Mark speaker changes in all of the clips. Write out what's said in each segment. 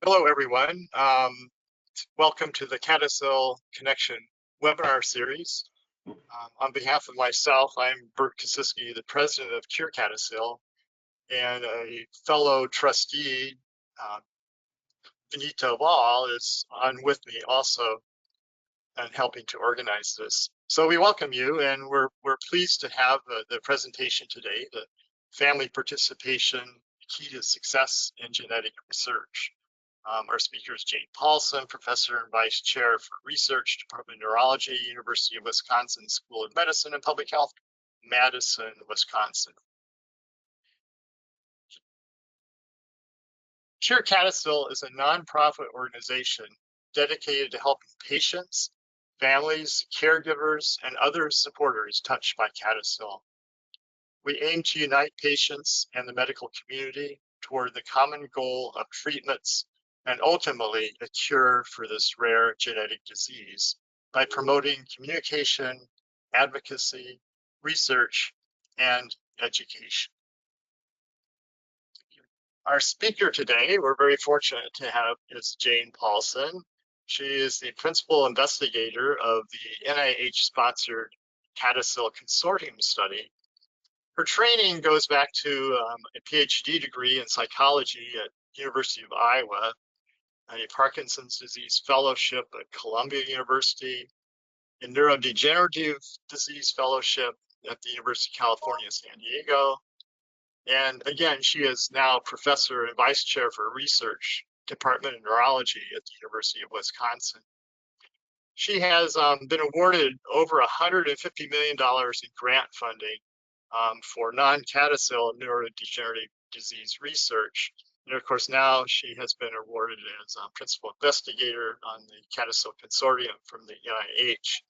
Speaker 1: Hello, everyone. Welcome to the CADASIL Connection webinar series. On behalf of myself, I'm Bert Kosiski, the president of cureCADASIL, and a fellow trustee, Benito Ball, is on with me also and helping to organize this. So we welcome you, and we're pleased to have the presentation today, the family participation, key to success in genetic research. Our speaker is Jane Paulsen, Professor and Vice Chair for Research, Department of Neurology, University of Wisconsin School of Medicine and Public Health, Madison, Wisconsin. cureCADASIL is a nonprofit organization dedicated to helping patients, families, caregivers, and other supporters touched by CADASIL. We aim to unite patients and the medical community toward the common goal of treatments and ultimately a cure for this rare genetic disease by promoting communication, advocacy, research, and education. Our speaker today, we're very fortunate to have, is Jane Paulsen. She is the Principal Investigator of the NIH-sponsored CADASIL Consortium Study. Her training goes back to a PhD degree in psychology at University of Iowa, a Parkinson's disease fellowship at Columbia University, a neurodegenerative disease fellowship at the University of California, San Diego. And again, she is now Professor and Vice Chair for Research, Department of Neurology at the University of Wisconsin. She has been awarded over $150 million in grant funding for non-CADASIL neurodegenerative disease research. And of course, now she has been awarded as Principal Investigator on the CADASIL Consortium from the NIH.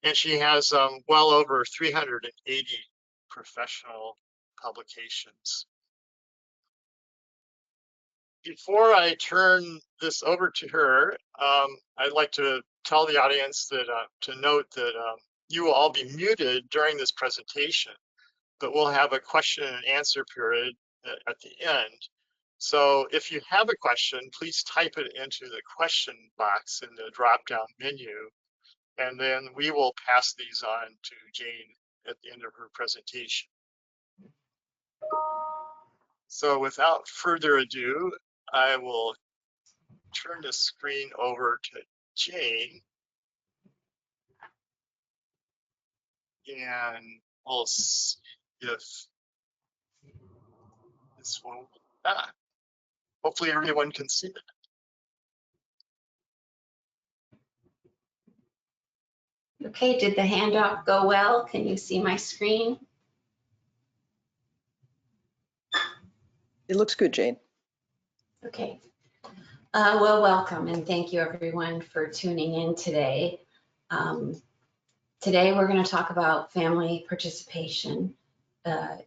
Speaker 1: And she has well over 380 professional publications. Before I turn this over to her, I'd like to tell the audience that to note that you will all be muted during this presentation, but we'll have a question and answer period at the end. So if you have a question, please type it into the question box in the drop-down menu, and then we will pass these on to Jane at the end of her presentation. So without further ado, I will turn the screen over to Jane, and we'll see if this will hopefully everyone can see it.
Speaker 2: Okay, did the handoff go well? Can you see my screen?
Speaker 3: It looks good, Jane.
Speaker 2: Okay. Well, welcome and thank you everyone for tuning in today. Today we're going to talk about family participation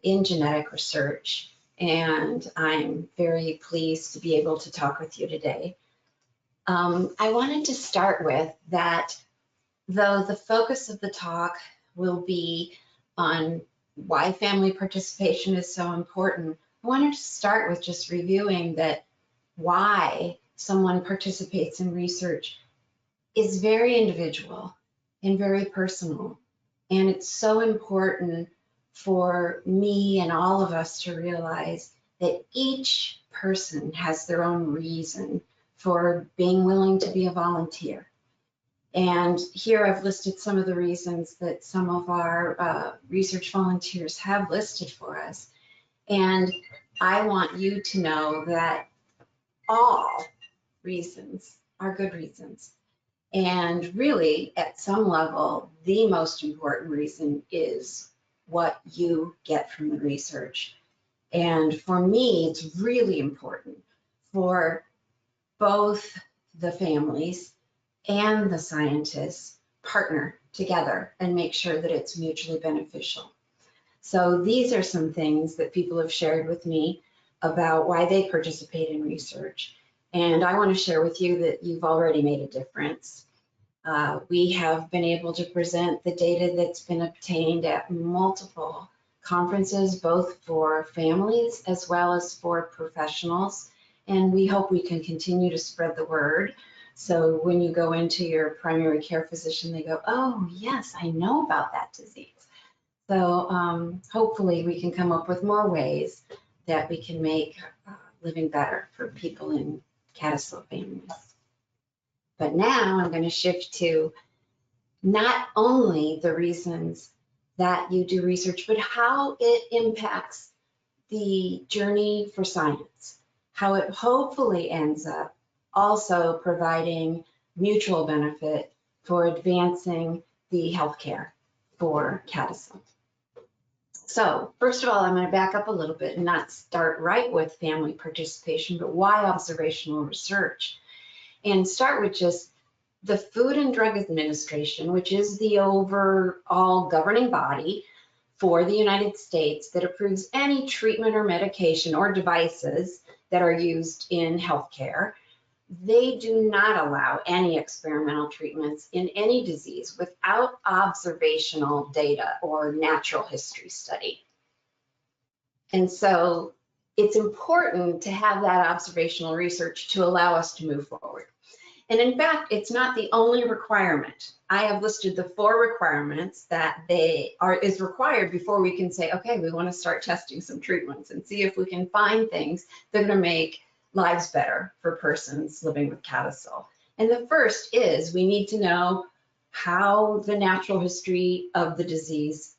Speaker 2: in genetic research, and I'm very pleased to be able to talk with you today. I wanted to start with that, though the focus of the talk will be on why family participation is so important, I wanted to start with just reviewing that why someone participates in research is very individual and very personal. And it's so important for me and all of us to realize that each person has their own reason for being willing to be a volunteer. And here I've listed some of the reasons that some of our research volunteers have listed for us. And I want you to know that all reasons are good reasons. And really, at some level, the most important reason is what you get from the research. And for me, it's really important for both the families and the scientists partner together and make sure that it's mutually beneficial. So these are some things that people have shared with me about why they participate in research. And I want to share with you that you've already made a difference. We have been able to present the data that's been obtained at multiple conferences, both for families as well as for professionals. And we hope we can continue to spread the word. So when you go into your primary care physician, they go, oh, yes, I know about that disease. So hopefully we can come up with more ways that we can make living better for people in CADASIL families. But now I'm going to shift to not only the reasons that you do research, but how it impacts the journey for science, how it hopefully ends up also providing mutual benefit for advancing the healthcare for CADASIL. So first of all, I'm going to back up a little bit and not start right with family participation, but why observational research? And start with just the Food and Drug Administration, which is the overall governing body for the United States that approves any treatment or medication or devices that are used in healthcare. They do not allow any experimental treatments in any disease without observational data or natural history study. And so it's important to have that observational research to allow us to move forward. And in fact, it's not the only requirement. I have listed the 4 requirements that is required before we can say, okay, we want to start testing some treatments and see if we can find things that are going to make lives better for persons living with CADASIL. And the first is we need to know how the natural history of the disease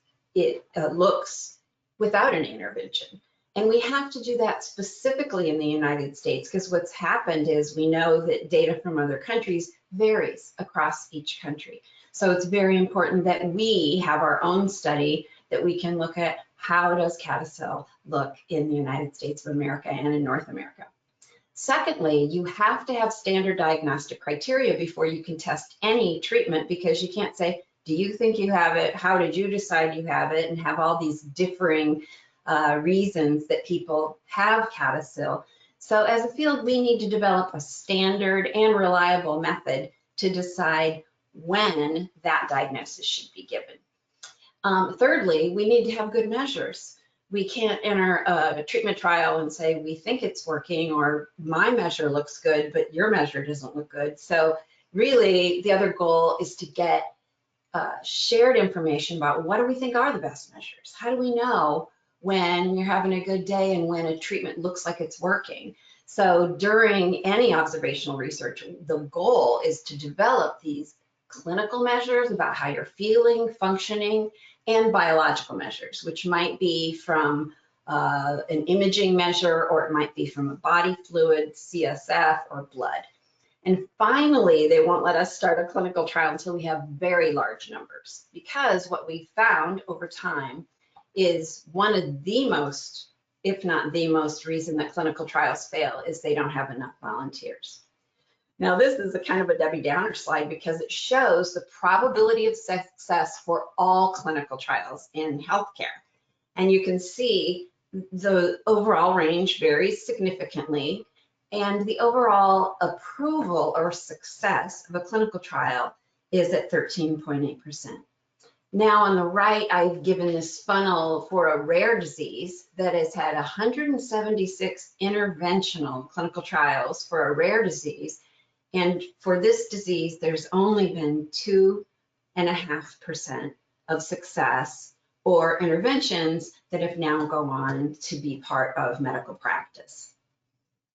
Speaker 2: looks without an intervention. And we have to do that specifically in the United States because what's happened is we know that data from other countries varies across each country. So it's very important that we have our own study that we can look at how does CADASIL look in the United States of America and in North America. Secondly, you have to have standard diagnostic criteria before you can test any treatment because you can't say, do you think you have it? How did you decide you have it? And have all these differing reasons that people have CADASIL. So as a field, we need to develop a standard and reliable method to decide when that diagnosis should be given. Thirdly, we need to have good measures. We can't enter a treatment trial and say, we think it's working, or my measure looks good, but your measure doesn't look good. So really, the other goal is to get shared information about what do we think are the best measures? How do we know when you're having a good day and when a treatment looks like it's working? So during any observational research, the goal is to develop these clinical measures about how you're feeling, functioning, and biological measures, which might be from an imaging measure, or it might be from a body fluid, CSF, or blood. And finally, they won't let us start a clinical trial until we have very large numbers, because what we found over time is one of the most, if not the most, reason that clinical trials fail is they don't have enough volunteers. Now, this is a kind of a Debbie Downer slide because it shows the probability of success for all clinical trials in healthcare. And you can see the overall range varies significantly, and the overall approval or success of a clinical trial is at 13.8%. Now on the right, I've given this funnel for a rare disease that has had 176 interventional clinical trials for a rare disease. And for this disease, there's only been 2.5% of success or interventions that have now gone on to be part of medical practice.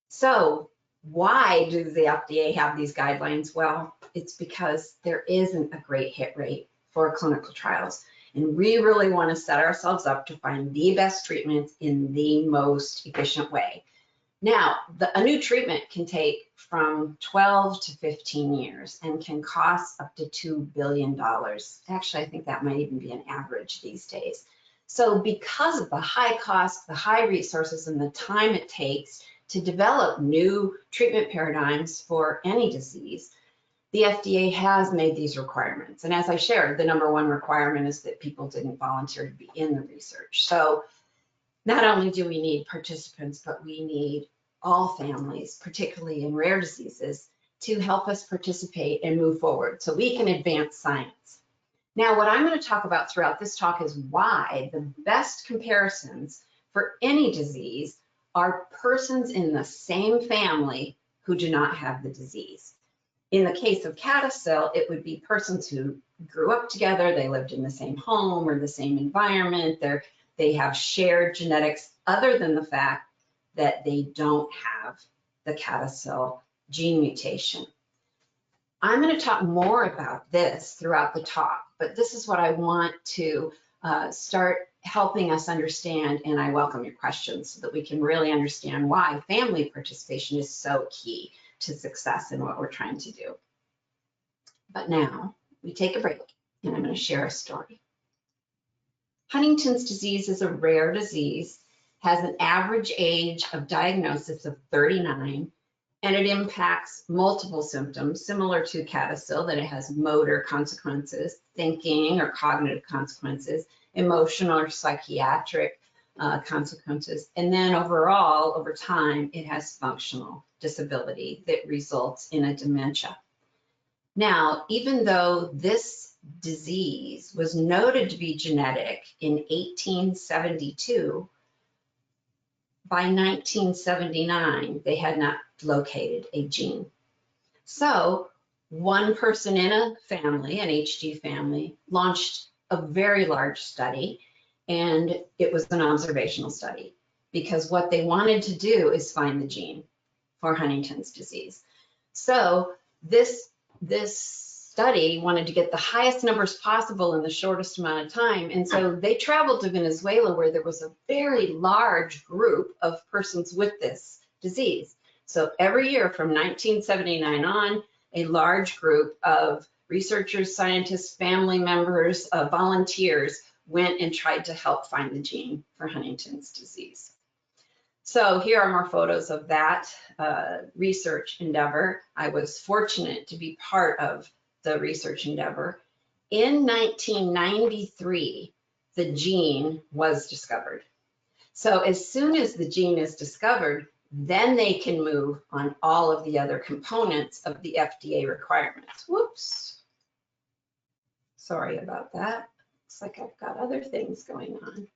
Speaker 2: So why does the FDA have these guidelines? Well, it's because there isn't a great hit rate for clinical trials. And we really want to set ourselves up to find the best treatments in the most efficient way. Now, a new treatment can take from 12 to 15 years and can cost up to $2 billion. Actually, I think that might even be an average these days. So because of the high cost, the high resources, and the time it takes to develop new treatment paradigms for any disease, the FDA has made these requirements. And as I shared, the #1 requirement is that people didn't volunteer to be in the research. So not only do we need participants, but we need all families, particularly in rare diseases, to help us participate and move forward so we can advance science. Now, what I'm going to talk about throughout this talk is why the best comparisons for any disease are persons in the same family who do not have the disease. In the case of CADASIL, it would be persons who grew up together, they lived in the same home or the same environment, they have shared genetics other than the fact that they don't have the CADASIL gene mutation. I'm going to talk more about this throughout the talk, but this is what I want to start helping us understand, and I welcome your questions so that we can really understand why family participation is so key to success in what we're trying to do. But now we take a break, and I'm going to share a story. Huntington's disease is a rare disease, has an average age of diagnosis of 39, and it impacts multiple symptoms, similar to CADASIL, that it has motor consequences, thinking or cognitive consequences, emotional or psychiatric consequences, and then overall, over time, it has functional disability that results in a dementia. Now, even though this disease was noted to be genetic in 1872, by 1979, they had not located a gene. So one person in a family, an HD family, launched a very large study, and it was an observational study because what they wanted to do is find the gene for Huntington's disease. So this study wanted to get the highest numbers possible in the shortest amount of time. And so they traveled to Venezuela, where there was a very large group of persons with this disease. So every year from 1979 on, a large group of researchers, scientists, family members, volunteers went and tried to help find the gene for Huntington's disease. So here are more photos of that research endeavor. I was fortunate to be part of the research endeavor. In 1993, the gene was discovered. So as soon as the gene is discovered, then they can move on all of the other components of the FDA requirements. Whoops. Sorry about that. Looks like I've got other things going on.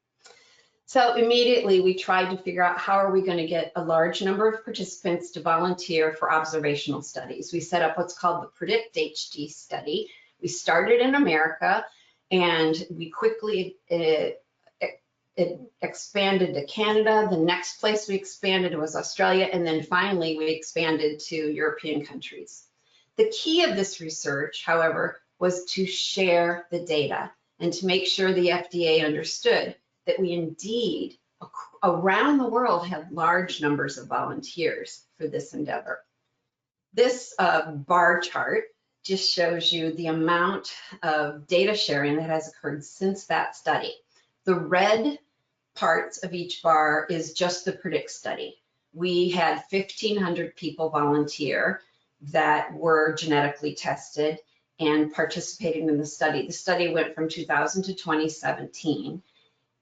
Speaker 2: So immediately we tried to figure out how are we going to get a large number of participants to volunteer for observational studies. We set up what's called the Predict HD study. We started in America, and we quickly it expanded to Canada. The next place we expanded was Australia, and then finally we expanded to European countries. The key of this research, however, was to share the data and to make sure the FDA understood that we indeed, around the world, have large numbers of volunteers for this endeavor. This bar chart just shows you the amount of data sharing that has occurred since that study. The red parts of each bar is just the Predict study. We had 1,500 people volunteer that were genetically tested and participating in the study. The study went from 2000 to 2017.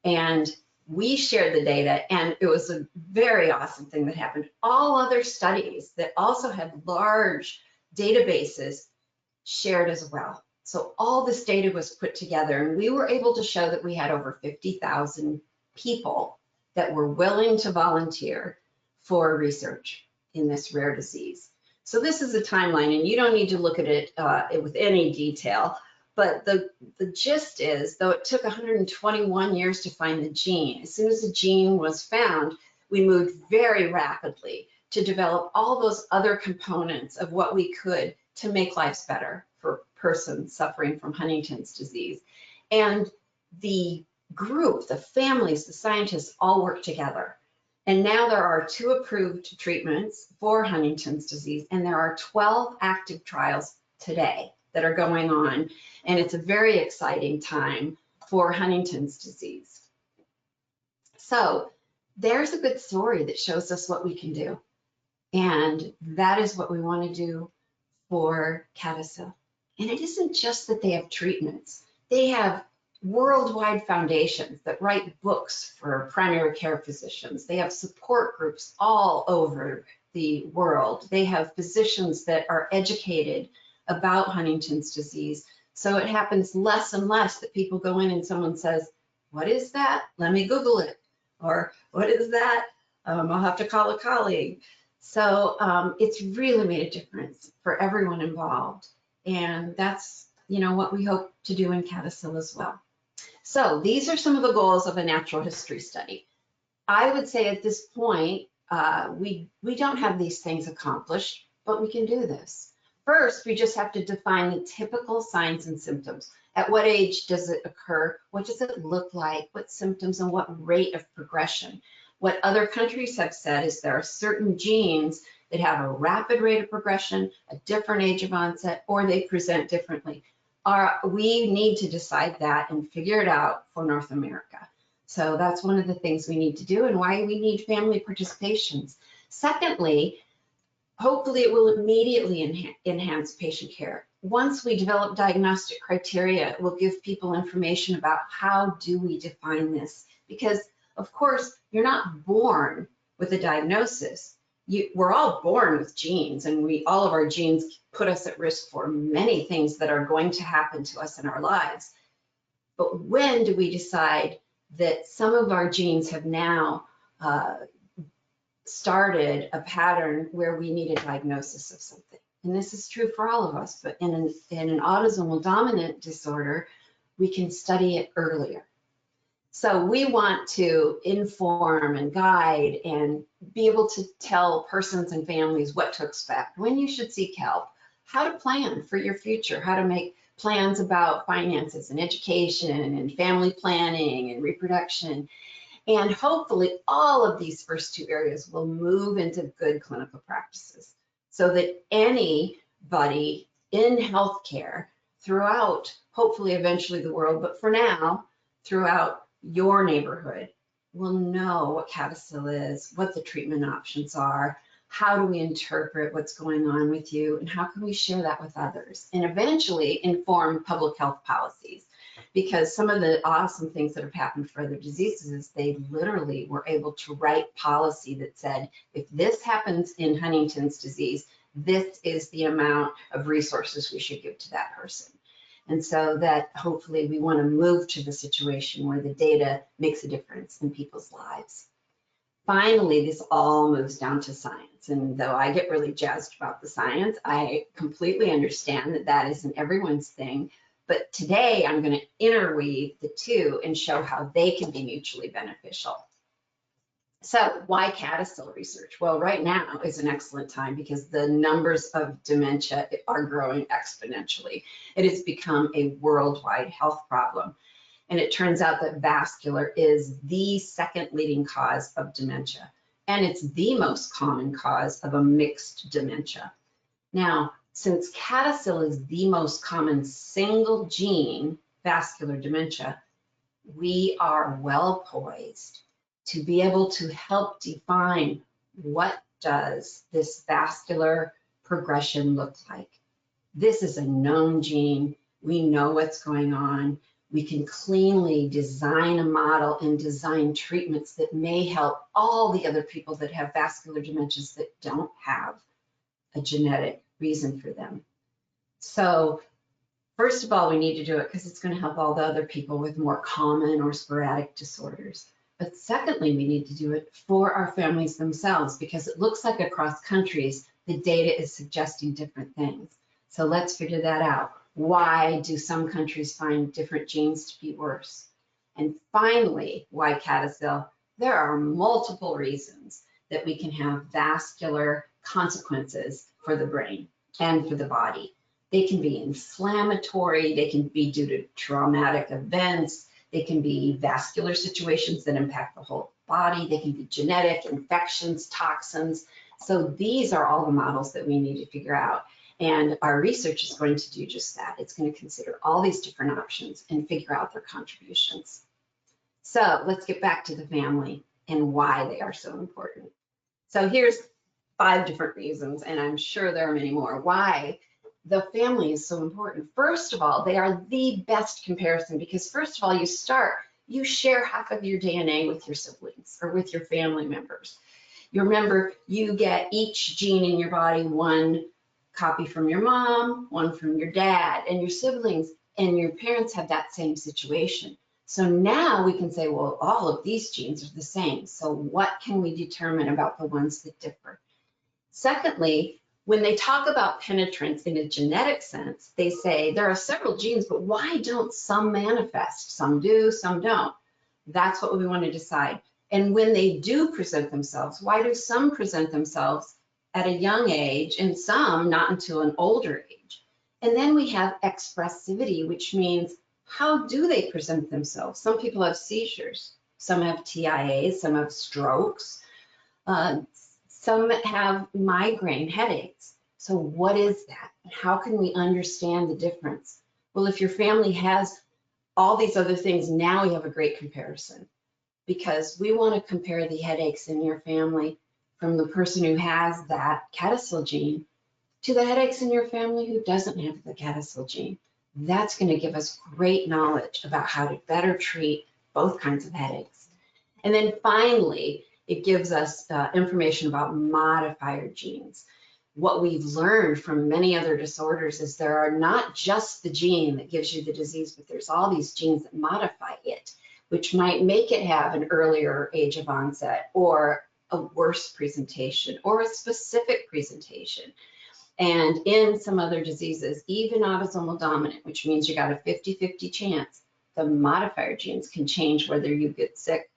Speaker 2: And we shared the data, and it was a very awesome thing that happened. All other studies that also had large databases shared as well. So all this data was put together, and we were able to show that we had over 50,000 people that were willing to volunteer for research in this rare disease. So this is a timeline, and you don't need to look at it with any detail. But the gist is, though it took 121 years to find the gene, as soon as the gene was found, we moved very rapidly to develop all those other components of what we could to make lives better for persons suffering from Huntington's disease. And the group, the families, the scientists all work together. And now there are 2 approved treatments for Huntington's disease, and there are 12 active trials today that are going on, and it's a very exciting time for Huntington's disease. So there's a good story that shows us what we can do, and that is what we want to do for CADASIL. And it isn't just that they have treatments. They have worldwide foundations that write books for primary care physicians. They have support groups all over the world. They have physicians that are educated about Huntington's disease. So it happens less and less that people go in and someone says, "What is that? Let me Google it." Or, "What is that? I'll have to call a colleague. So it's really made a difference for everyone involved. And that's, what we hope to do in CADASIL as well. So these are some of the goals of a natural history study. I would say at this point, we don't have these things accomplished, but we can do this. First, we just have to define the typical signs and symptoms. At what age does it occur? What does it look like? What symptoms and what rate of progression? What other countries have said is there are certain genes that have a rapid rate of progression, a different age of onset, or they present differently. We need to decide that and figure it out for North America. So that's one of the things we need to do and why we need family participations. Secondly, hopefully it will immediately enhance patient care. Once we develop diagnostic criteria, it will give people information about how do we define this. Because of course, you're not born with a diagnosis. We're all born with genes, and all of our genes put us at risk for many things that are going to happen to us in our lives. But when do we decide that some of our genes have now started a pattern where we need a diagnosis of something? And this is true for all of us, but in an autosomal dominant disorder, we can study it earlier. So we want to inform and guide and be able to tell persons and families what to expect, when you should seek help, how to plan for your future, how to make plans about finances and education and family planning and reproduction. And hopefully all of these first two areas will move into good clinical practices so that anybody in healthcare throughout, hopefully eventually the world, but for now, throughout your neighborhood will know what CADASIL is, what the treatment options are, how do we interpret what's going on with you, and how can we share that with others, and eventually inform public health policies. Because some of the awesome things that have happened for other diseases is they literally were able to write policy that said, if this happens in Huntington's disease, this is the amount of resources we should give to that person. And so that hopefully we want to move to the situation where the data makes a difference in people's lives. Finally, this all moves down to science. And though I get really jazzed about the science, I completely understand that that isn't everyone's thing. But today I'm going to interweave the two and show how they can be mutually beneficial. So why CADASIL research? Well, right now is an excellent time because the numbers of dementia are growing exponentially. It has become a worldwide health problem. And it turns out that vascular is the second leading cause of dementia. And it's the most common cause of a mixed dementia. Now, since CADASIL is the most common single gene vascular dementia, we are well poised to be able to help define what does this vascular progression look like. This is a known gene. We know what's going on. We can cleanly design a model and design treatments that may help all the other people that have vascular dementias that don't have a genetic reason for them. So first of all, we need to do it because it's going to help all the other people with more common or sporadic disorders. But secondly, we need to do it for our families themselves because it looks like across countries, the data is suggesting different things. So let's figure that out. Why do some countries find different genes to be worse? And finally, why CADASIL? There are multiple reasons that we can have vascular consequences for the brain and for the body. They can be inflammatory, they can be due to traumatic events, they can be vascular situations that impact the whole body, they can be genetic, infections, toxins. So these are all the models that we need to figure out. And our research is going to do just that. It's going to consider all these different options and figure out their contributions. So let's get back to the family and why they are so important. So here's 5 different reasons, and I'm sure there are many more, why the family is so important. First of all, they are the best comparison because first of all, you share half of your DNA with your siblings or with your family members. You remember, you get each gene in your body, one copy from your mom, one from your dad, and your siblings and your parents have that same situation. So now we can say, well, all of these genes are the same. So what can we determine about the ones that differ? Secondly, when they talk about penetrance in a genetic sense, they say there are several genes, but why don't some manifest? Some do, some don't. That's what we want to decide. And when they do present themselves, why do some present themselves at a young age and some not until an older age? And then we have expressivity, which means how do they present themselves? Some people have seizures, some have TIAs, some have strokes, some have migraine headaches. So what is that? How can we understand the difference? Well, if your family has all these other things, now we have a great comparison, because we want to compare the headaches in your family from the person who has that CADASIL gene to the headaches in your family who doesn't have the CADASIL gene. That's going to give us great knowledge about how to better treat both kinds of headaches. And then finally, it gives us information about modifier genes. What we've learned from many other disorders is there are not just the gene that gives you the disease, but there's all these genes that modify it, which might make it have an earlier age of onset or a worse presentation or a specific presentation. And in some other diseases, even autosomal dominant, which means you got a 50-50 chance, the modifier genes can change whether you get sick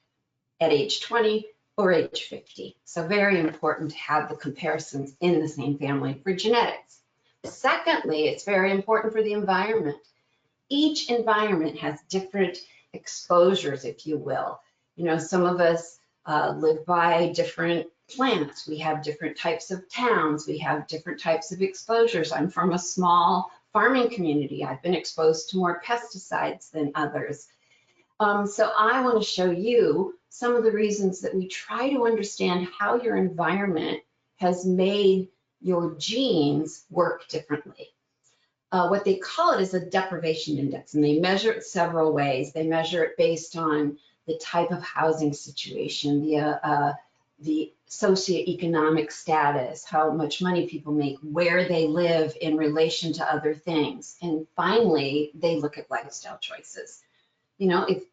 Speaker 2: at age 20 or age 50. So very important to have the comparisons in the same family for genetics. Secondly, it's very important for the environment. Each environment has different exposures, if you will. You know, some of us live by different plants. We have different types of towns. We have different types of exposures. I'm from a small farming community. I've been exposed to more pesticides than others. So I want to show you some of the reasons that we try to understand how your environment has made your genes work differently. What they call it is a deprivation index, and they measure it several ways. They measure it based on the type of housing situation, the socioeconomic status, how much money people make, where they live in relation to other things. And finally, they look at lifestyle choices. You know, if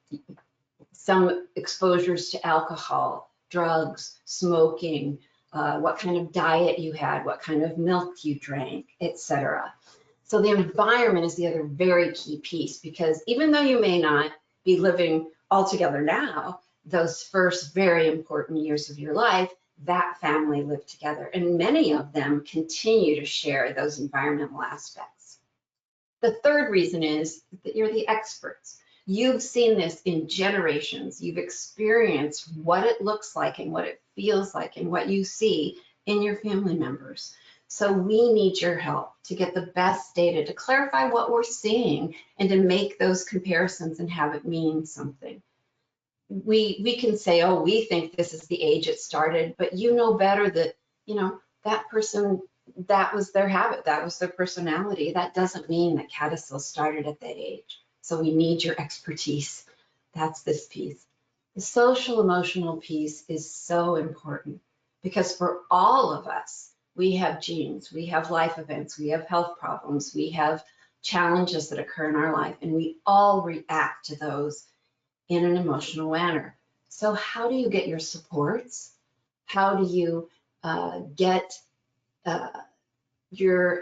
Speaker 2: some exposures to alcohol, drugs, smoking, what kind of diet you had, what kind of milk you drank, etc. So the environment is the other very key piece, because even though you may not be living all together now, those first very important years of your life, that family lived together, and many of them continue to share those environmental aspects. The third reason is that you're the experts. You've seen this in generations. You've experienced what it looks like and what it feels like and what you see in your family members. So we need your help to get the best data to clarify what we're seeing and to make those comparisons and have it mean something. We can say, oh, we think this is the age it started, but you know better that, you know, that person, that was their habit, that was their personality. That doesn't mean that CADASIL started at that age. So we need your expertise. That's this piece. The social emotional piece is so important, because for all of us, we have genes, we have life events, we have health problems, we have challenges that occur in our life, and we all react to those in an emotional manner. So how do you get your supports? How do you get your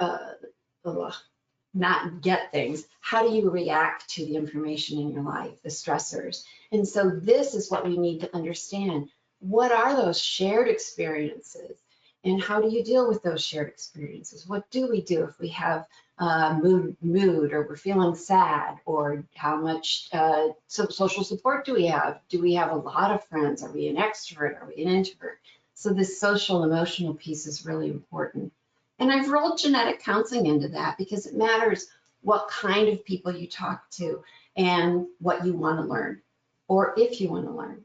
Speaker 2: not get things? How do you react to the information in your life, the stressors? And so this is what we need to understand. What are those shared experiences? And how do you deal with those shared experiences? What do we do if we have mood, or we're feeling sad, or how much social support do we have? Do we have a lot of friends? Are we an extrovert? Are we an introvert? So this social emotional piece is really important. And I've rolled genetic counseling into that, because it matters what kind of people you talk to and what you want to learn, or if you want to learn.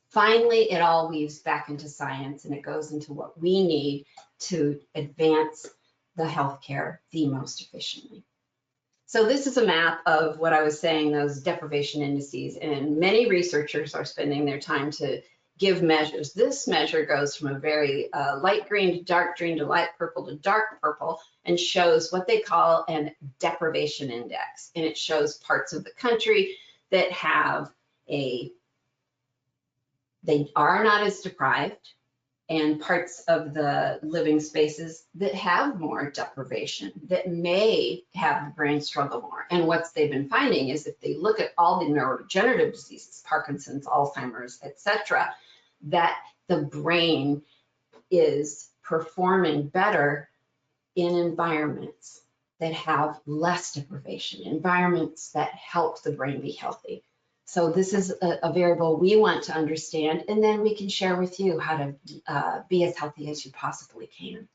Speaker 2: Finally, it all weaves back into science, and it goes into what we need to advance the healthcare the most efficiently. So this is a map of what I was saying, those deprivation indices, and many researchers are spending their time to give measures. This measure goes from a very light green to dark green to light purple to dark purple, and shows what they call an deprivation index. And it shows parts of the country that have they are not as deprived, and parts of the living spaces that have more deprivation, that may have the brain struggle more. And what they've been finding is if they look at all the neurodegenerative diseases, Parkinson's, Alzheimer's, etc., that the brain is performing better in environments that have less deprivation, environments that help the brain be healthy. So this is a variable we want to understand, and then we can share with you how to be as healthy as you possibly can.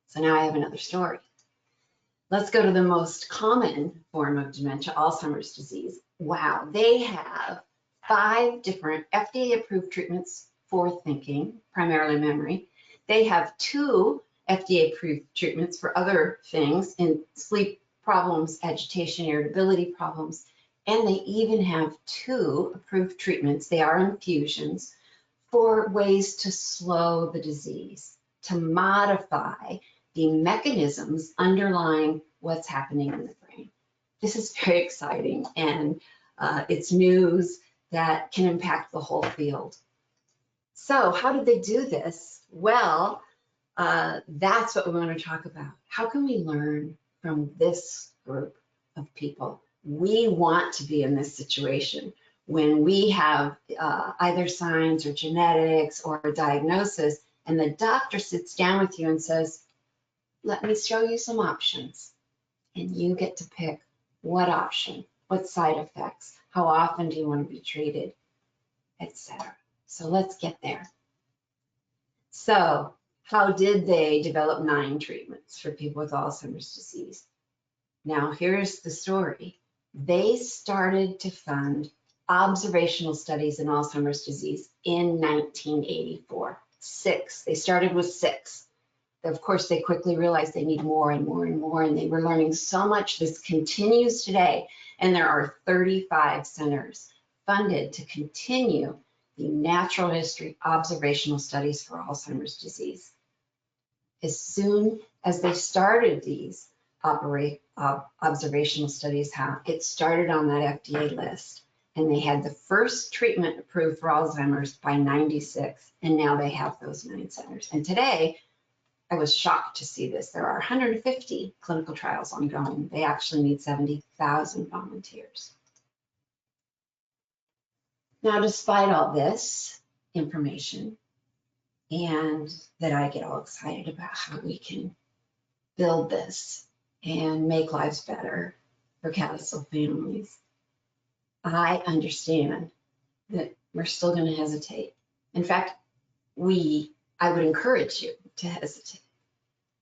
Speaker 2: So now I have another story. Let's go to the most common form of dementia, Alzheimer's disease. Wow, they have 5 different FDA-approved treatments for thinking, primarily memory. They have 2 FDA-approved treatments for other things in sleep problems, agitation, irritability problems. And they even have 2 approved treatments, they are infusions, for ways to slow the disease, to modify the mechanisms underlying what's happening in the brain. This is very exciting, and it's news that can impact the whole field. So how did they do this? Well, that's what we want to talk about. How can we learn from this group of people? We want to be in this situation when we have either signs or genetics or a diagnosis, and the doctor sits down with you and says, let me show you some options. And you get to pick what option, what side effects, how often do you want to be treated, etc. So let's get there. So how did they develop 9 treatments for people with Alzheimer's disease? Now here's the story. They started to fund observational studies in Alzheimer's disease in 1984. 6. They started with 6. Of course, they quickly realized they need more and more and more, and they were learning so much. This continues today, and there are 35 centers funded to continue the natural history observational studies for Alzheimer's disease. As soon as they started these observational studies, it started on that FDA list, and they had the first treatment approved for Alzheimer's by 96, and now they have those 9 centers. And today, I was shocked to see this. There are 150 clinical trials ongoing. They actually need 70,000 volunteers. Now, despite all this information, and that I get all excited about how we can build this and make lives better for CADASIL families, I understand that we're still going to hesitate. In fact, I would encourage you to hesitate.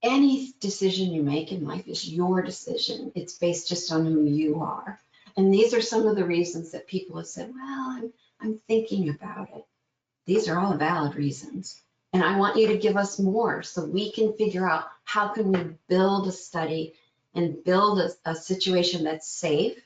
Speaker 2: Any decision you make in life is your decision. It's based just on who you are. And these are some of the reasons that people have said, well, I'm thinking about it. These are all valid reasons. And I want you to give us more so we can figure out how can we build a study and build a situation that's safe,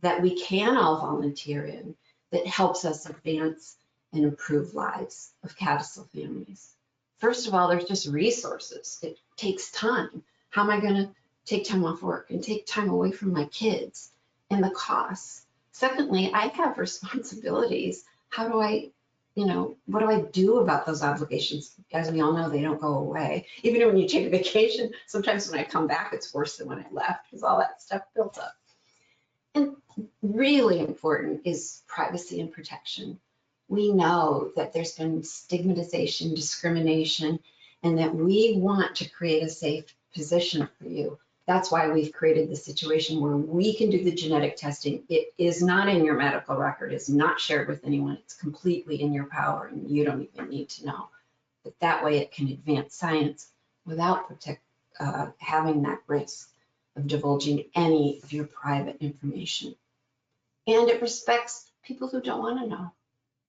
Speaker 2: that we can all volunteer in, that helps us advance and improve lives of CADASIL families. First of all, there's just resources. It takes time. How am I going to take time off work and take time away from my kids, and the costs? Secondly, I have responsibilities. How do I, what do I do about those obligations? As we all know, they don't go away. Even when you take a vacation, sometimes when I come back, it's worse than when I left because all that stuff built up. And really important is privacy and protection. We know that there's been stigmatization, discrimination, and that we want to create a safe position for you. That's why we've created the situation where we can do the genetic testing. It is not in your medical record, it's not shared with anyone, it's completely in your power, and you don't even need to know. But that way it can advance science without having that risk of divulging any of your private information. And it respects people who don't want to know,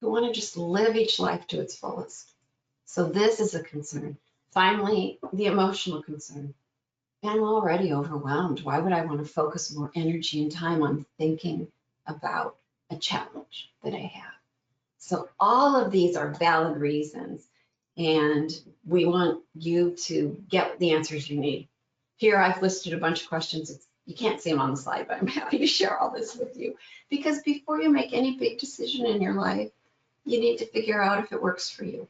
Speaker 2: who want to just live each life to its fullest. So this is a concern. Finally, the emotional concern. I'm already overwhelmed. Why would I want to focus more energy and time on thinking about a challenge that I have? So all of these are valid reasons, and we want you to get the answers you need. Here I've listed a bunch of questions. It's You can't see them on the slide, but I'm happy to share all this with you. Because before you make any big decision in your life, you need to figure out if it works for you.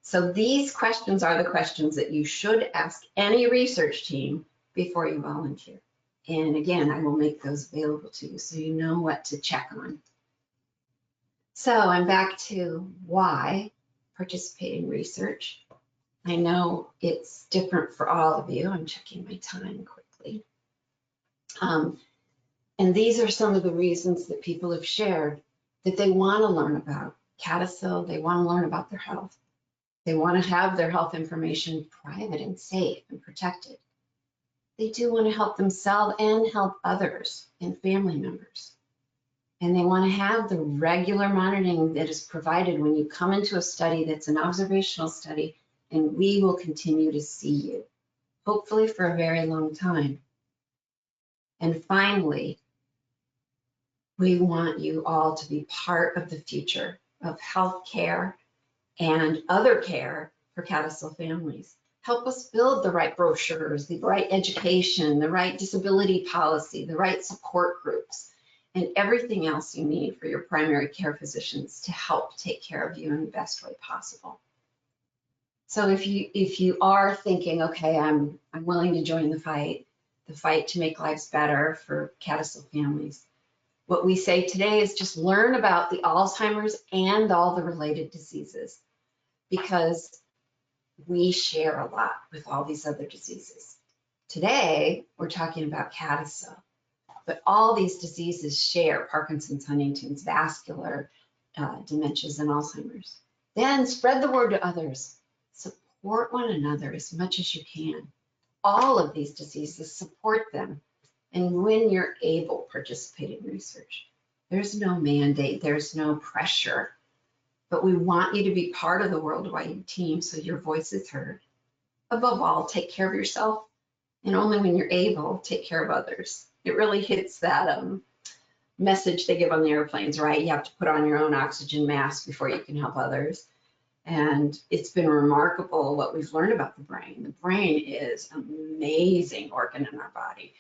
Speaker 2: So these questions are the questions that you should ask any research team before you volunteer. And again, I will make those available to you so you know what to check on. So I'm back to why participate in research. I know it's different for all of you. I'm checking my time quickly. And these are some of the reasons that people have shared that they want to learn about CADASIL. They want to learn about their health. They want to have their health information private and safe and protected. They do want to help themselves and help others and family members. And they want to have the regular monitoring that is provided when you come into a study that's an observational study, and we will continue to see you, hopefully for a very long time. And finally, we want you all to be part of the future of healthcare and other care for CADASIL families. Help us build the right brochures, the right education, the right disability policy, the right support groups, and everything else you need for your primary care physicians to help take care of you in the best way possible. So if you are thinking, okay, I'm willing to join the fight to make lives better for CADASIL families, what we say today is just learn about the Alzheimer's and all the related diseases, because we share a lot with all these other diseases. Today, we're talking about CADASIL, but all these diseases share Parkinson's, Huntington's, vascular dementias, and Alzheimer's. Then spread the word to others. Support one another as much as you can. All of these diseases, support them. And when you're able, participate in research. There's no mandate, there's no pressure, but we want you to be part of the worldwide team so your voice is heard. Above all, take care of yourself, and only when you're able, take care of others. It really hits that message they give on the airplanes, right? You have to put on your own oxygen mask before you can help others. And it's been remarkable what we've learned about the brain. The brain is an amazing organ in our body.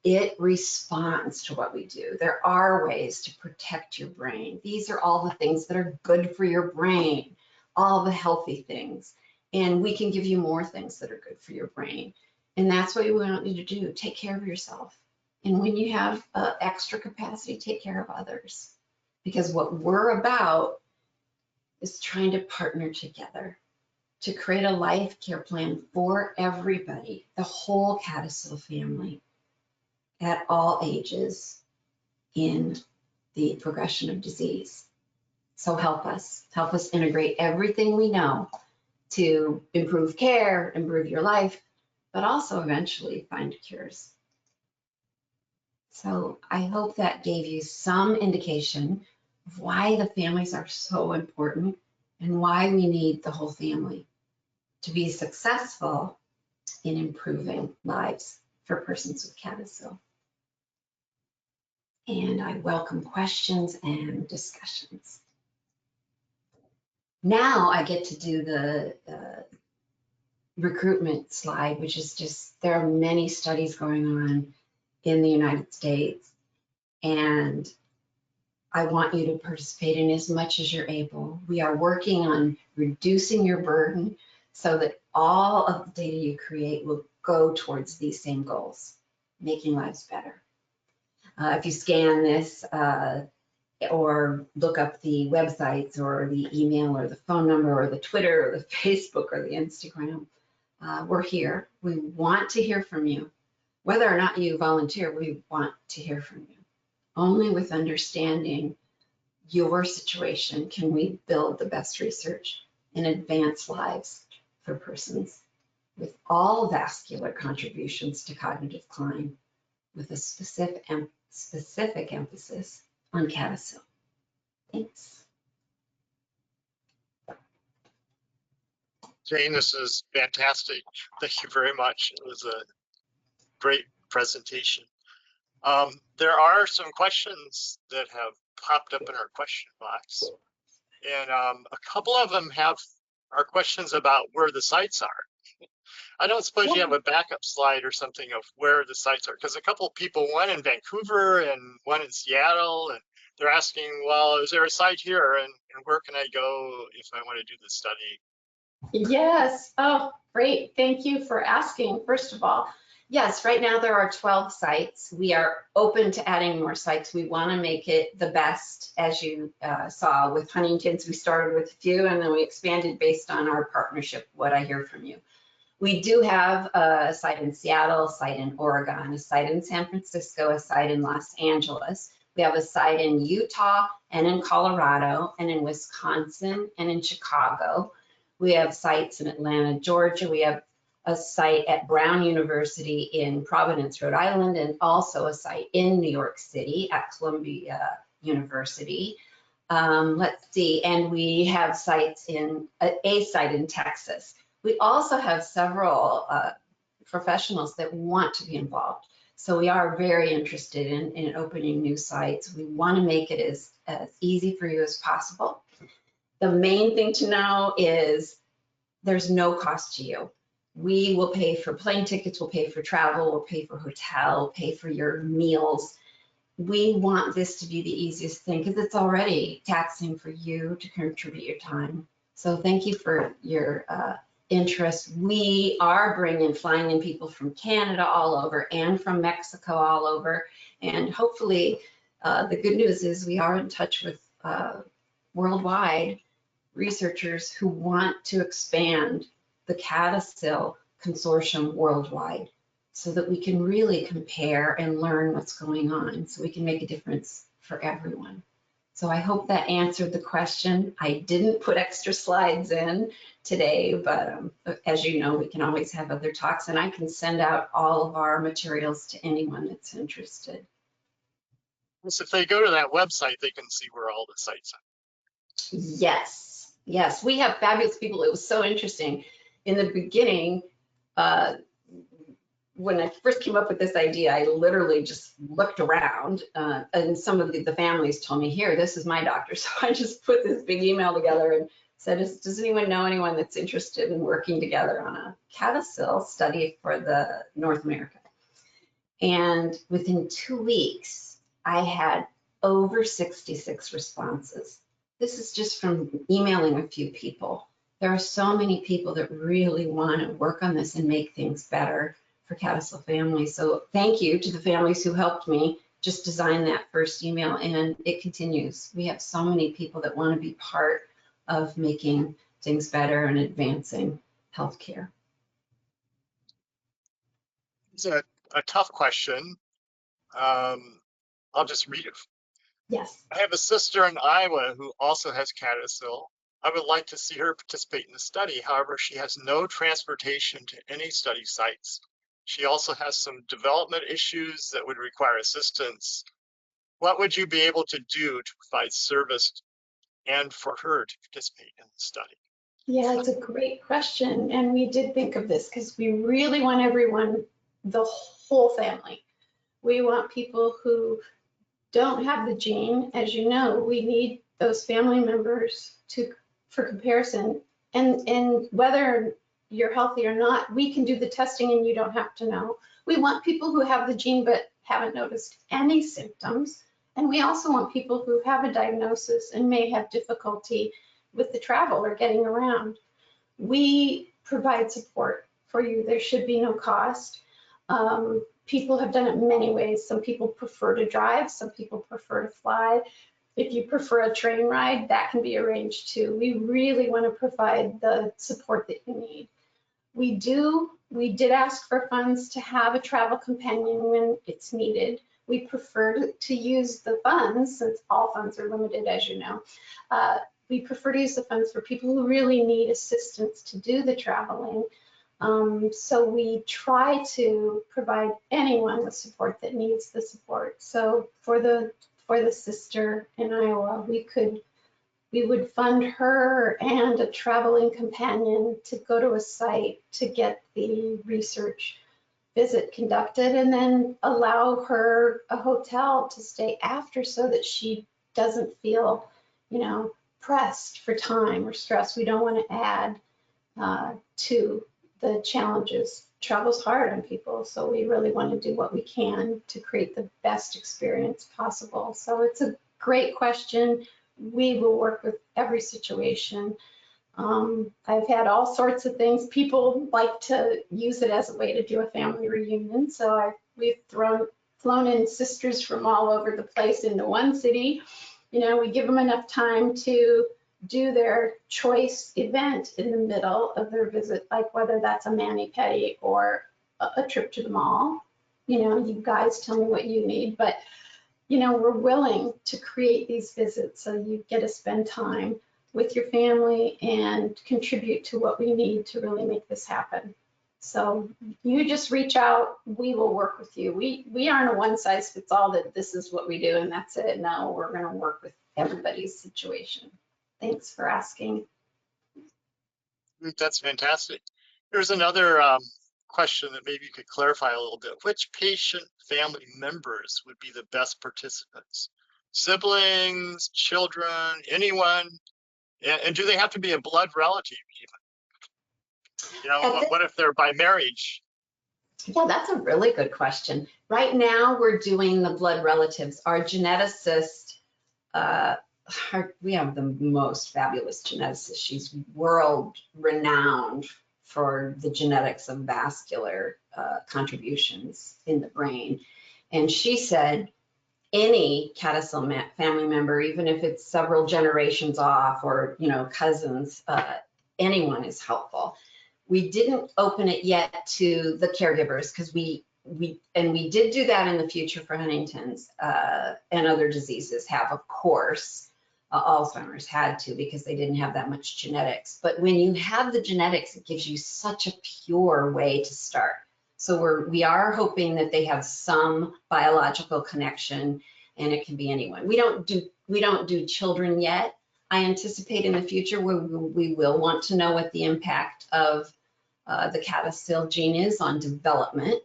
Speaker 2: It responds to what we do. There are ways to protect your brain. These are all the things that are good for your brain, all the healthy things. And we can give you more things that are good for your brain. And that's what we want you to do. Take care of yourself. And when you have extra capacity, take care of others. Because what we're about is trying to partner together to create a life care plan for everybody, the whole CADASIL family, at all ages in the progression of disease. So help us integrate everything we know to improve care, improve your life, but also eventually find cures. So I hope that gave you some indication of why the families are so important and why we need the whole family to be successful in improving lives for persons with CADASIL. And I welcome questions and discussions. Now I get to do the recruitment slide, which is just, there are many studies going on in the United States, and I want you to participate in as much as you're able. We are working on reducing your burden so that all of the data you create will go towards these same goals, making lives better. If you scan this or look up the websites or the email or the phone number or the Twitter or the Facebook or the Instagram, we're here. We want to hear from you. Whether or not you volunteer, we want to hear from you. Only with understanding your situation can we build the best research and advance lives for persons with all vascular contributions to cognitive decline, with a specific emphasis on CADASIL. Thanks.
Speaker 1: Jane, this is fantastic. Thank you very much. It was a great presentation. There are some questions that have popped up in our question box, and a couple of them are questions about where the sites are. I don't suppose you have a backup slide or something of where the sites are, because a couple of people, one in Vancouver and one in Seattle, and they're asking, well, is there a site here, and where can I go if I want to do the study?
Speaker 2: Yes. Oh, great. Thank you for asking, first of all. Yes, right now there are 12 sites. We are open to adding more sites. We want to make it the best, as you saw with Huntington's. We started with a few and then we expanded based on our partnership, what I hear from you. We do have a site in Seattle, a site in Oregon, a site in San Francisco, a site in Los Angeles. We have a site in Utah and in Colorado and in Wisconsin and in Chicago. We have sites in Atlanta, Georgia. We have a site at Brown University in Providence, Rhode Island, and also a site in New York City at Columbia University. Let's see, and we have sites in a site in Texas. We also have several professionals that want to be involved. So we are very interested in opening new sites. We want to make it as easy for you as possible. The main thing to know is there's no cost to you. We will pay for plane tickets, we'll pay for travel, we'll pay for hotel, we'll pay for your meals. We want this to be the easiest thing because it's already taxing for you to contribute your time. So thank you for your interest. We are flying in people from Canada all over and from Mexico all over. And hopefully the good news is we are in touch with worldwide researchers who want to expand the CADASIL consortium worldwide so that we can really compare and learn what's going on so we can make a difference for everyone. So I hope that answered the question. I didn't put extra slides in today, but as you know, we can always have other talks and I can send out all of our materials to anyone that's interested.
Speaker 1: So if they go to that website, they can see where all the sites are.
Speaker 2: Yes, yes, we have fabulous people. It was so interesting. In the beginning, when I first came up with this idea, I literally just looked around and some of the families told me, here, this is my doctor. So I just put this big email together and said, does anyone know anyone that's interested in working together on a CADASIL study for the North America? And within 2 weeks, I had over 66 responses. This is just from emailing a few people. There are so many people that really want to work on this and make things better for CADASIL families. So thank you to the families who helped me just design that first email, and it continues. We have so many people that want to be part of making things better and advancing healthcare.
Speaker 1: It's a tough question. I'll just read it.
Speaker 2: Yes.
Speaker 1: I have a sister in Iowa who also has CADASIL. I would like to see her participate in the study. However, she has no transportation to any study sites. She also has some development issues that would require assistance. What would you be able to do to provide service and for her to participate in the study?
Speaker 2: Yeah, it's a great question. And we did think of this because we really want everyone, the whole family. We want people who don't have the gene. As you know, we need those family members for comparison. And whether you're healthy or not, we can do the testing and you don't have to know. We want people who have the gene but haven't noticed any symptoms. And we also want people who have a diagnosis and may have difficulty with the travel or getting around. We provide support for you. There should be no cost. People have done it many ways. Some people prefer to drive, some people prefer to fly. If you prefer a train ride, that can be arranged too. We really want to provide the support that you need. We did ask for funds to have a travel companion when it's needed. We prefer to use the funds, since all funds are limited, as you know. We prefer to use the funds for people who really need assistance to do the traveling. So we try to provide anyone with support that needs the support. So for the sister in Iowa, we would fund her and a traveling companion to go to a site to get the research visit conducted, and then allow her a hotel to stay after so that she doesn't feel, pressed for time or stress. We don't want to add to the challenges. Travel's hard on people, so we really want to do what we can to create the best experience possible. So it's a great question. We will work with every situation. I've had all sorts of things. People like to use it as a way to do a family reunion. So we've flown in sisters from all over the place into one city. You know, we give them enough time to do their choice event in the middle of their visit, like whether that's a mani-pedi or a trip to the mall. You know, you guys tell me what you need, but you know, we're willing to create these visits so you get to spend time with your family and contribute to what we need to really make this happen. So you just reach out, we will work with you. We aren't a one size fits all that this is what we do and that's it. No, we're going to work with everybody's situation. Thanks for asking.
Speaker 1: That's fantastic. There's another question that maybe you could clarify a little bit. Which patient family members would be the best participants? Siblings, children, anyone? And do they have to be a blood relative even? You know, what if they're by marriage?
Speaker 2: Yeah, that's a really good question. Right now, we're doing the blood relatives. Our geneticist, we have the most fabulous geneticist. She's world renowned for the genetics of vascular contributions in the brain. And she said, any CADASIL family member, even if it's several generations off or, you know, cousins, anyone is helpful. We didn't open it yet to the caregivers because we did do that in the future for Huntington's and other diseases have, of course. Alzheimer's had to because they didn't have that much genetics. But when you have the genetics, it gives you such a pure way to start. So we are hoping that they have some biological connection, and it can be anyone. We don't do children yet. I anticipate in the future we will want to know what the impact of the CADASIL gene is on development.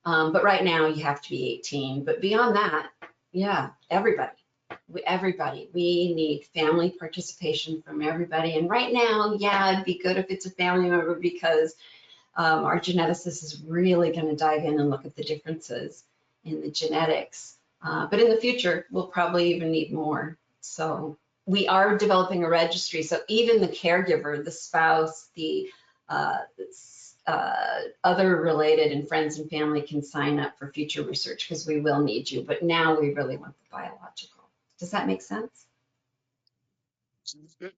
Speaker 2: But right now you have to be 18. But beyond that, yeah, everybody. We need family participation from everybody. And right now, yeah, it'd be good if it's a family member because our geneticist is really going to dive in and look at the differences in the genetics. But in the future, we'll probably even need more. So we are developing a registry. So even the caregiver, the spouse, the other related and friends and family can sign up for future research because we will need you. But now we really want the biological. Does that make sense?
Speaker 1: Good.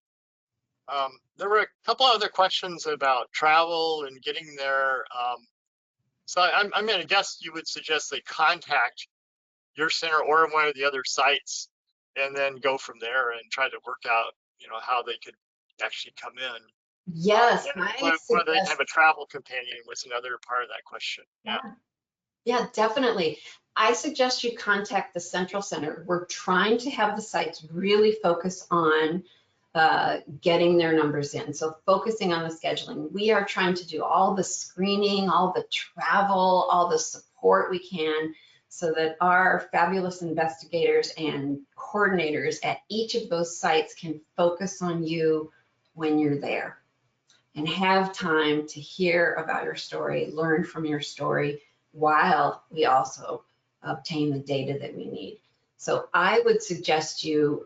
Speaker 1: There were a couple other questions about travel and getting there. So I'm going to guess you would suggest they contact your center or one of the other sites and then go from there and try to work out, you know, how they could actually come in.
Speaker 2: Yes.
Speaker 1: Whether they have a travel companion was another part of that question.
Speaker 2: Yeah, definitely. I suggest you contact the Central Center. We're trying to have the sites really focus on getting their numbers in. So focusing on the scheduling. We are trying to do all the screening, all the travel, all the support we can so that our fabulous investigators and coordinators at each of those sites can focus on you when you're there and have time to hear about your story, learn from your story, while we also obtain the data that we need. So I would suggest you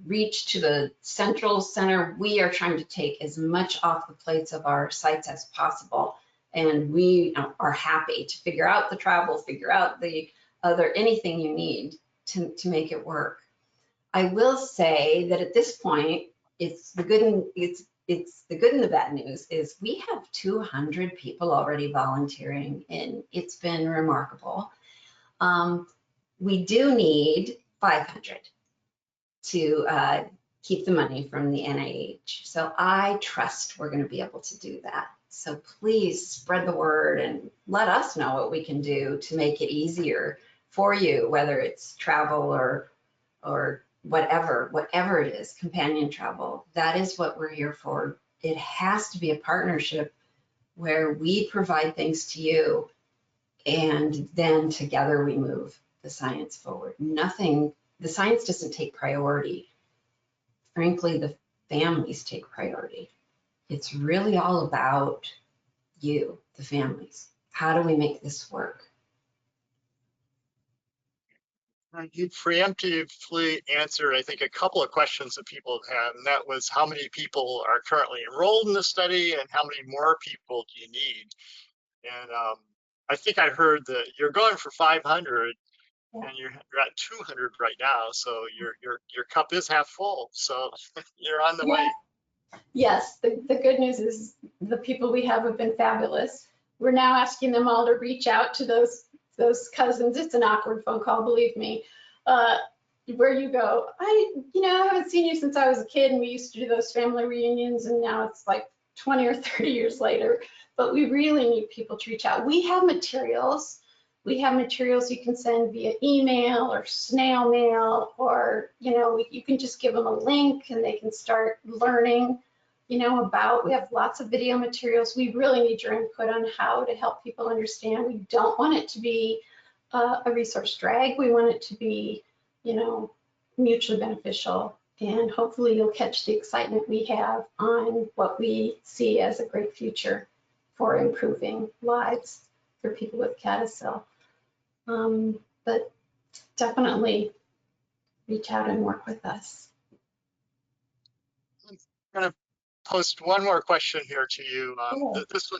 Speaker 2: reach to the Central Center. We are trying to take as much off the plates of our sites as possible. And we are happy to figure out the travel, figure out the other, anything you need to make it work. I will say that at this point, it's the good and the bad news is we have 200 people already volunteering, and it's been remarkable. We do need 500 to keep the money from the NIH. So I trust we're going to be able to do that. So please spread the word and let us know what we can do to make it easier for you, whether it's travel or whatever it is, companion travel. That is what we're here for. It has to be a partnership where we provide things to you and then together we move the science forward. The science doesn't take priority. Frankly, the families take priority. It's really all about you, the families. How do we make this work?
Speaker 1: You preemptively answered, I think, a couple of questions that people have had, and that was how many people are currently enrolled in the study and how many more people do you need? And I think I heard that you're going for 500 and you're at 200 right now, so your cup is half full, so you're on the way.
Speaker 4: Yes, the good news is the people we have been fabulous. We're now asking them all to reach out to those cousins. It's an awkward phone call, believe me. Where you go, I haven't seen you since I was a kid, and we used to do those family reunions, and now it's like 20 or 30 years later. But we really need people to reach out. We have materials. We have materials you can send via email or snail mail, or you can just give them a link and they can start learning. We have lots of video materials. We really need your input on how to help people understand. We don't want it to be a resource drag. We want it to be, mutually beneficial. And hopefully you'll catch the excitement we have on what we see as a great future for improving lives for people with CADASIL. But definitely reach out and work with us.
Speaker 1: I'm gonna post one more question here to you.
Speaker 4: Cool.
Speaker 1: This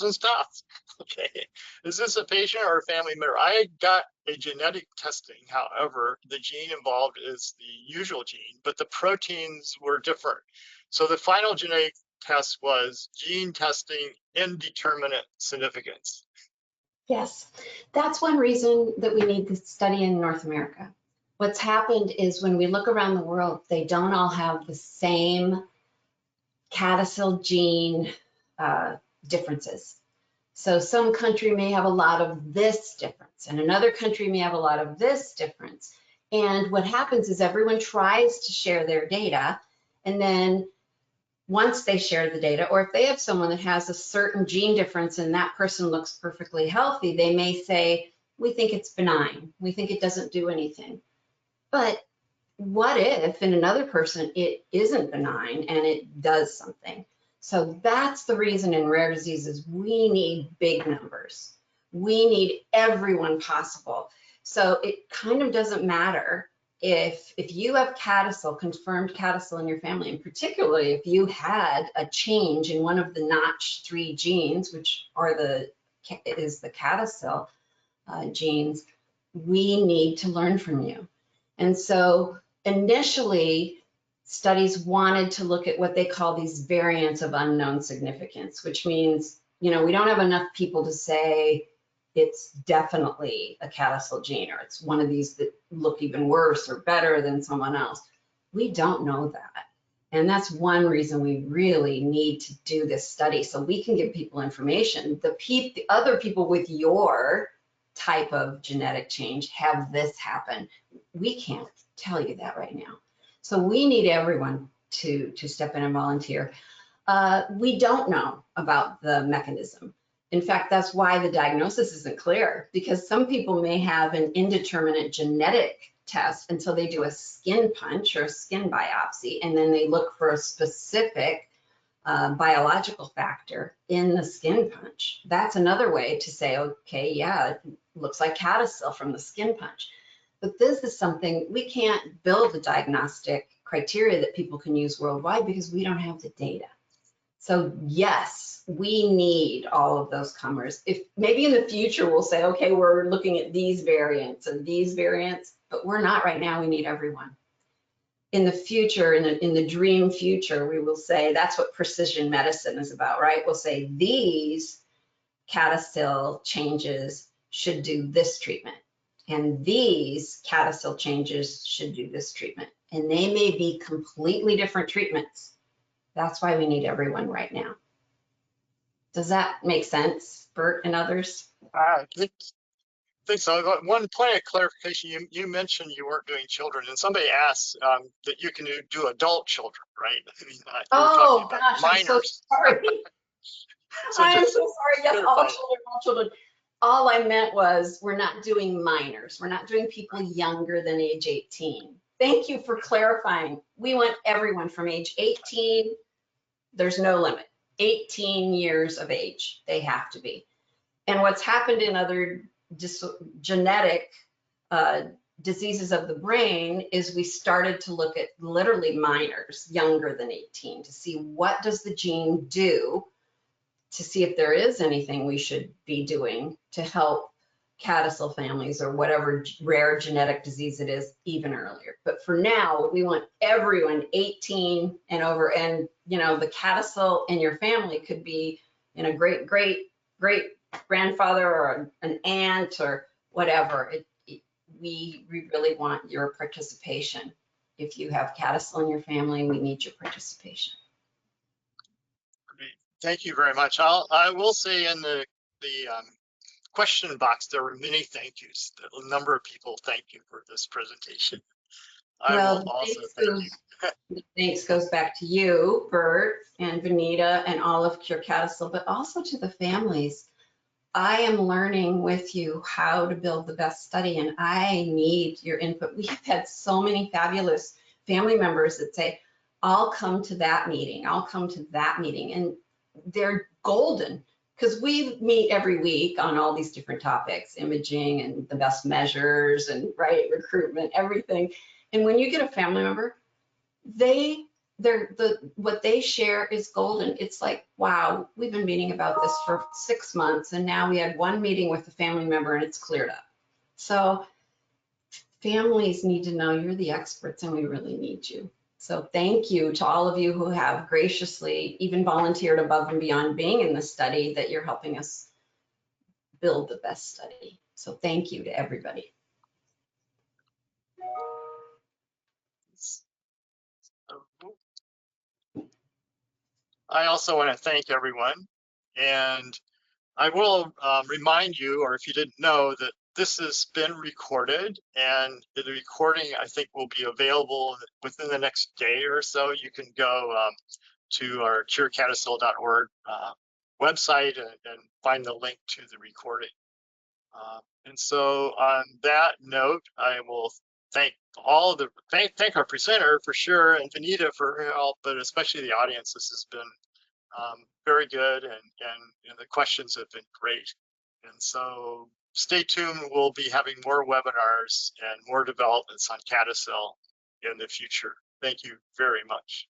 Speaker 1: one's tough. Okay, is this a patient or a family member? I got a genetic testing. However, the gene involved is the usual gene, but the proteins were different. So the final genetic test was gene testing indeterminate significance.
Speaker 2: Yes, that's one reason that we need this study in North America. What's happened is when we look around the world, they don't all have the same CADASIL gene differences. So some country may have a lot of this difference, and another country may have a lot of this difference. And what happens is everyone tries to share their data, and then once they share the data, or if they have someone that has a certain gene difference and that person looks perfectly healthy, they may say, we think it's benign, we think it doesn't do anything. But what if in another person it isn't benign and it does something? So that's the reason in rare diseases we need big numbers. We need everyone possible. So it kind of doesn't matter if you have CADASIL, confirmed CADASIL in your family, and particularly if you had a change in one of the Notch 3 genes, which is the CADASIL genes, we need to learn from you. And so initially, studies wanted to look at what they call these variants of unknown significance, which means, we don't have enough people to say it's definitely a CADASIL gene, or it's one of these that look even worse or better than someone else. We don't know that. And that's one reason we really need to do this study, so we can give people information. The other people with your type of genetic change have this happen. We can't tell you that right now. So we need everyone to step in and volunteer. We don't know about the mechanism. In fact, that's why the diagnosis isn't clear, because some people may have an indeterminate genetic test until they do a skin punch or a skin biopsy, and then they look for a specific biological factor in the skin punch. That's another way to say, okay, yeah, it looks like CADASIL from the skin punch. But this is something we can't build a diagnostic criteria that people can use worldwide because we don't have the data. So yes, we need all of those comers. If maybe in the future we'll say, okay, we're looking at these variants and these variants, but we're not right now. We need everyone. In the future, in the dream future, we will say that's what precision medicine is about, right? We'll say these CADASIL changes should do this treatment, and these CADASIL changes should do this treatment. And they may be completely different treatments. That's why we need everyone right now. Does that make sense, Bert and others?
Speaker 1: I think so. One point of clarification, you mentioned you weren't doing children, and somebody asked that you can do adult children, right? I mean,
Speaker 2: Oh gosh, minors. I'm so sorry.
Speaker 1: So
Speaker 2: I am so sorry. Yes, all children. All I meant was we're not doing minors. We're not doing people younger than age 18. Thank you for clarifying. We want everyone from age 18. There's no limit. 18 years of age. They have to be. And what's happened in other genetic diseases of the brain is we started to look at literally minors younger than 18 to see what does the gene do, to see if there is anything we should be doing to help CADASIL families or whatever rare genetic disease it is even earlier. But for now, we want everyone 18 and over, and you know, the CADASIL in your family could be in a great grandfather or an aunt or whatever. We really want your participation. If you have CADASIL in your family, we need your participation.
Speaker 1: Great. Thank you very much. I will say in the question box, there were many thank yous. A number of people thank you for this presentation. I will also thank you.
Speaker 2: The thanks goes back to you, Bert and Vanita and all of cureCADASIL, but also to the families. I am learning with you how to build the best study, and I need your input. We have had so many fabulous family members that say, I'll come to that meeting, I'll come to that meeting, and they're golden because we meet every week on all these different topics, imaging and the best measures and right recruitment, everything. And when you get a family member, what they share is golden. It's like, wow, we've been meeting about this for 6 months, and now we had one meeting with a family member and it's cleared up. So families need to know you're the experts and we really need you. So thank you to all of you who have graciously even volunteered above and beyond being in the study, that you're helping us build the best study. So thank you to everybody.
Speaker 1: I also want to thank everyone, and I will remind you, or if you didn't know, that this has been recorded, and the recording I think will be available within the next day or so. You can go to our curecadasil.org website and find the link to the recording. And so on that note, I will thank thank our presenter for sure, and Vanita for her help, but especially the audience. This has been very good, and the questions have been great. And so stay tuned. We'll be having more webinars and more developments on CADASIL in the future. Thank you very much.